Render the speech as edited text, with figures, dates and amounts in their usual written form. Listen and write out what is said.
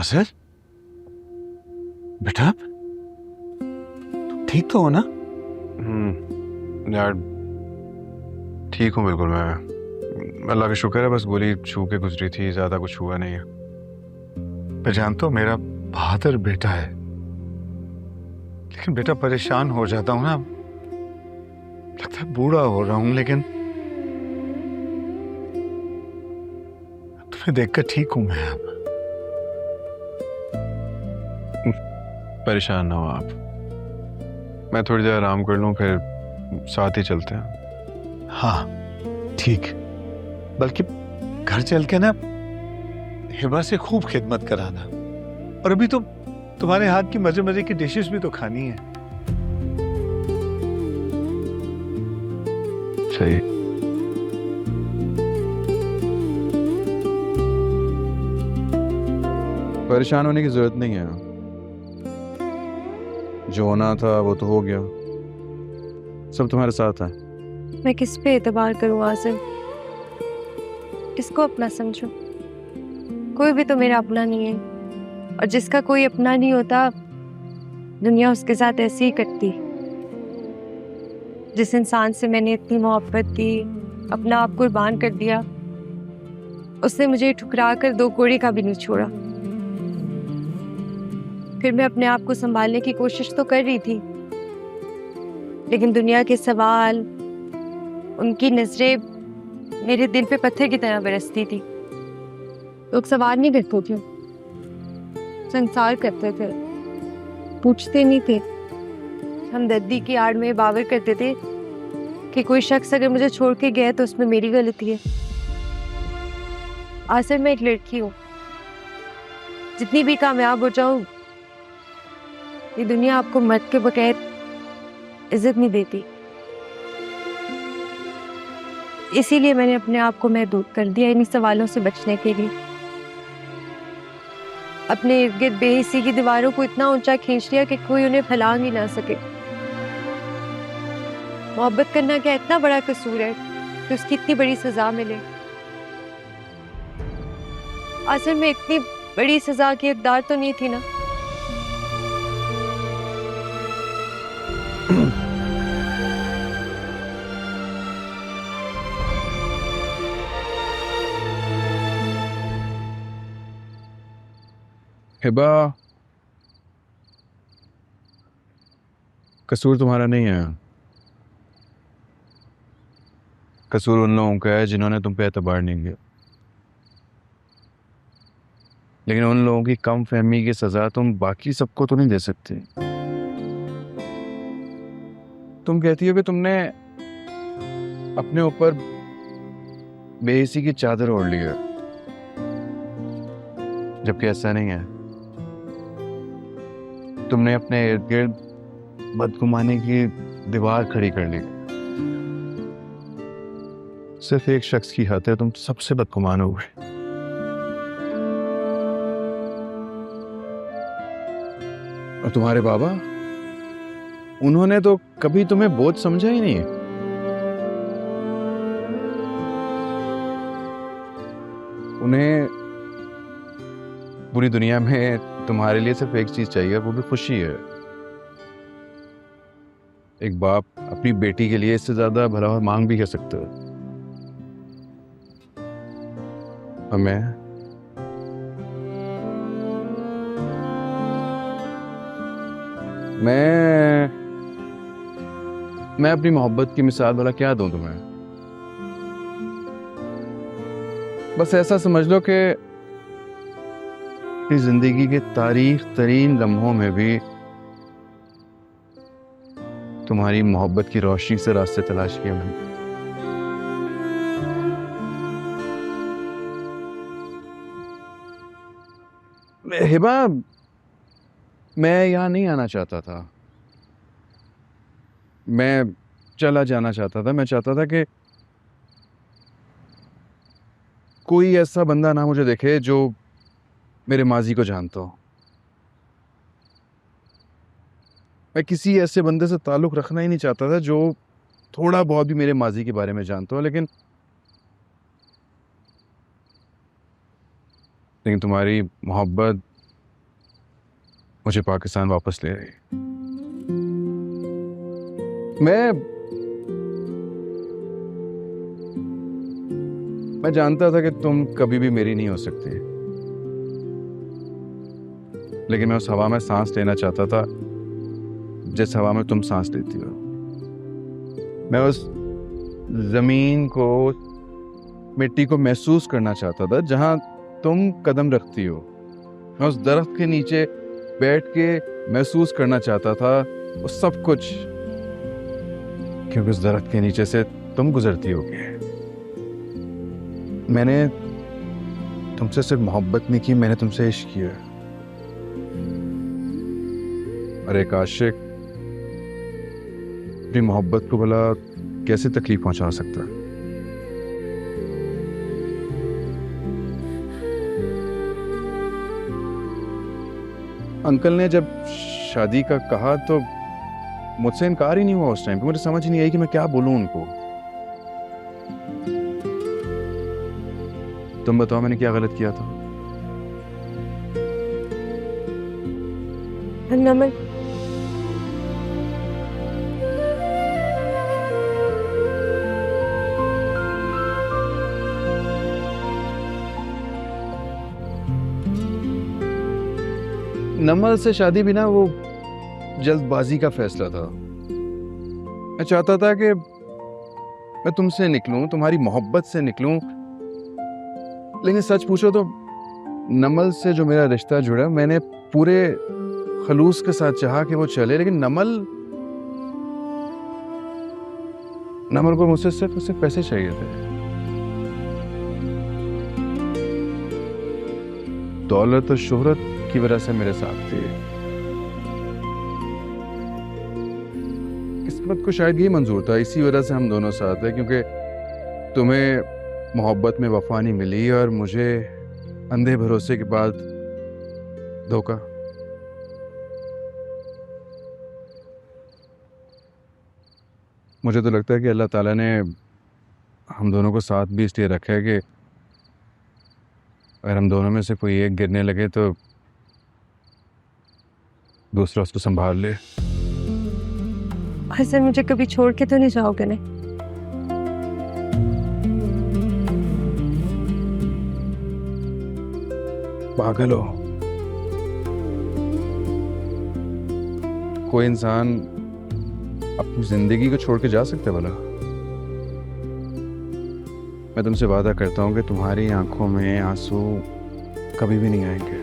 आसिर, बेटा तुम ठीक तो हो ना? यार ठीक हूँ बिल्कुल। मैं अल्लाह का शुक्र है, बस गोली छू के गुजरी थी, ज्यादा कुछ हुआ नहीं है। मैं जानता हूँ मेरा बहादुर बेटा है, लेकिन बेटा परेशान हो जाता हूँ ना, लगता है बूढ़ा हो रहा हूँ, लेकिन तुम्हें देखकर ठीक हूं मैं अब। परेशान ना हो आप, मैं थोड़ी देर आराम कर लूँ, फिर साथ ही चलते हैं। हाँ ठीक, बल्कि घर चल के ना हिबा से खूब खिदमत कराना, और अभी तो तुम्हारे हाथ की मजे मजे की डिशेस भी तो खानी है। सही। परेशान होने की जरूरत नहीं है, जो होना था वो तो हो गया, सब तुम्हारे साथ है। मैं किस पे एतबार करूं आसिफ? किसको अपना समझूं? कोई भी तो मेरा अपना नहीं है, और जिसका कोई अपना नहीं होता दुनिया उसके साथ ऐसे ही कटती। जिस इंसान से मैंने इतनी मोहब्बत की, अपना आप कुर्बान कर दिया, उसने मुझे ठुकरा कर दो कोड़ी का भी नहीं छोड़ा। फिर मैं अपने आप को संभालने की कोशिश तो कर रही थी, लेकिन दुनिया के सवाल, उनकी नजरें मेरे दिल पे पत्थर की तरह बरसती थी। लोग सवाल नहीं करते थे, संसार करते थे, पूछते नहीं थे। हमदर्दी की आड़ में बावर करते थे कि कोई शख्स अगर मुझे छोड़ के गया तो उसमें मेरी गलती है। आसिर, मैं एक लड़की हूँ, जितनी भी कामयाब हो जाऊं, ये दुनिया आपको मर्द के बगैर इज्जत नहीं देती। इसीलिए मैंने अपने आप को महदूद कर दिया, इन्हीं सवालों से बचने के लिए। अपने इर्द गिर्द बेहिसी की दीवारों को इतना ऊंचा खींच लिया कि कोई उन्हें फलांग ही ना सके। मोहब्बत करना क्या इतना बड़ा कसूर है कि उसकी इतनी बड़ी सजा मिले? असल में इतनी बड़ी सजा की हकदार तो नहीं थी ना। हिबा, कसूर तुम्हारा नहीं है, कसूर उन लोगों का है जिन्होंने तुम पे एतबार नहीं किया। लेकिन उन लोगों की कम फहमी की सजा तुम बाकी सबको तो नहीं दे सकते। तुम कहती हो कि तुमने अपने ऊपर बेहिसी की चादर ओढ़ ली है, जबकि ऐसा नहीं है। तुमने अपने इर्द गिर्द बदगुमानी की दीवार खड़ी कर ली। सिर्फ एक शख्स की हद है, तुम सबसे बदगुमान हो गए। और तुम्हारे बाबा, उन्होंने तो कभी तुम्हें बोझ समझा ही नहीं। उन्हें पूरी दुनिया में तुम्हारे लिए सिर्फ एक चीज चाहिए, वो भी खुशी है। एक बाप अपनी बेटी के लिए इससे ज्यादा भला और मांग भी कर सकता है। और मैं अपनी मोहब्बत की मिसाल भला क्या दूं तुम्हें? बस ऐसा समझ लो कि जिंदगी के तारीख तरीन लम्हों में भी तुम्हारी मोहब्बत की रोशनी से रास्ते तलाश किए मैंने। हिबा, मैं यहां नहीं आना चाहता था, मैं चला जाना चाहता था। मैं चाहता था कि कोई ऐसा बंदा ना मुझे देखे जो मेरे माजी को जानता हो। मैं किसी ऐसे बंदे से ताल्लुक रखना ही नहीं चाहता था जो थोड़ा बहुत भी मेरे माजी के बारे में जानता हो। लेकिन तुम्हारी मोहब्बत, मुझे पाकिस्तान वापस ले आई। मैं जानता था कि तुम कभी भी मेरी नहीं हो सकती, लेकिन मैं उस हवा में सांस लेना चाहता था जिस हवा में तुम सांस लेती हो। मैं उस जमीन को, मिट्टी को महसूस करना चाहता था जहां तुम कदम रखती हो। मैं उस दरख्त के नीचे बैठ के महसूस करना चाहता था वो सब कुछ, क्योंकि उस दरख्त के नीचे से तुम गुजरती होगी। मैंने तुमसे सिर्फ मोहब्बत नहीं की, मैंने तुमसे इश्क किया। और एक आशिक अपनी मोहब्बत को भला कैसे तकलीफ पहुंचा सकता है? अंकल ने जब शादी का कहा तो मुझसे इनकार ही नहीं हुआ उस टाइम पे। मुझे समझ ही नहीं आई कि मैं क्या बोलूं उनको। तुम बताओ मैंने क्या गलत किया था? नमन, नमल से शादी भी ना वो जल्दबाजी का फैसला था। मैं चाहता था कि मैं तुमसे निकलूं, तुम्हारी मोहब्बत से निकलूं, लेकिन सच पूछो तो नमल से जो मेरा रिश्ता जुड़ा, मैंने पूरे खलूस के साथ चाहा कि वो चले, लेकिन नमल को मुझसे सिर्फ उससे पैसे चाहिए थे। दौलत और शोहरत की वजह से मेरे साथ थी। किस्मत को शायद ये मंजूर था, इसी वजह से हम दोनों साथ हैं, क्योंकि तुम्हें मोहब्बत में वफा नहीं मिली और मुझे अंधे भरोसे के बाद धोखा। मुझे तो लगता है कि अल्लाह ताला ने हम दोनों को साथ भी इसलिए रखा है कि अगर हम दोनों में से कोई एक गिरने लगे तो दूसरा उसको संभाल ले। हसन, मुझे कभी छोड़ के तो नहीं जाओगे ना? पागल हो? कोई इंसान अपनी जिंदगी को छोड़ के जा सकता है भला? मैं तुमसे वादा करता हूं कि तुम्हारी आंखों में आंसू कभी भी नहीं आएंगे।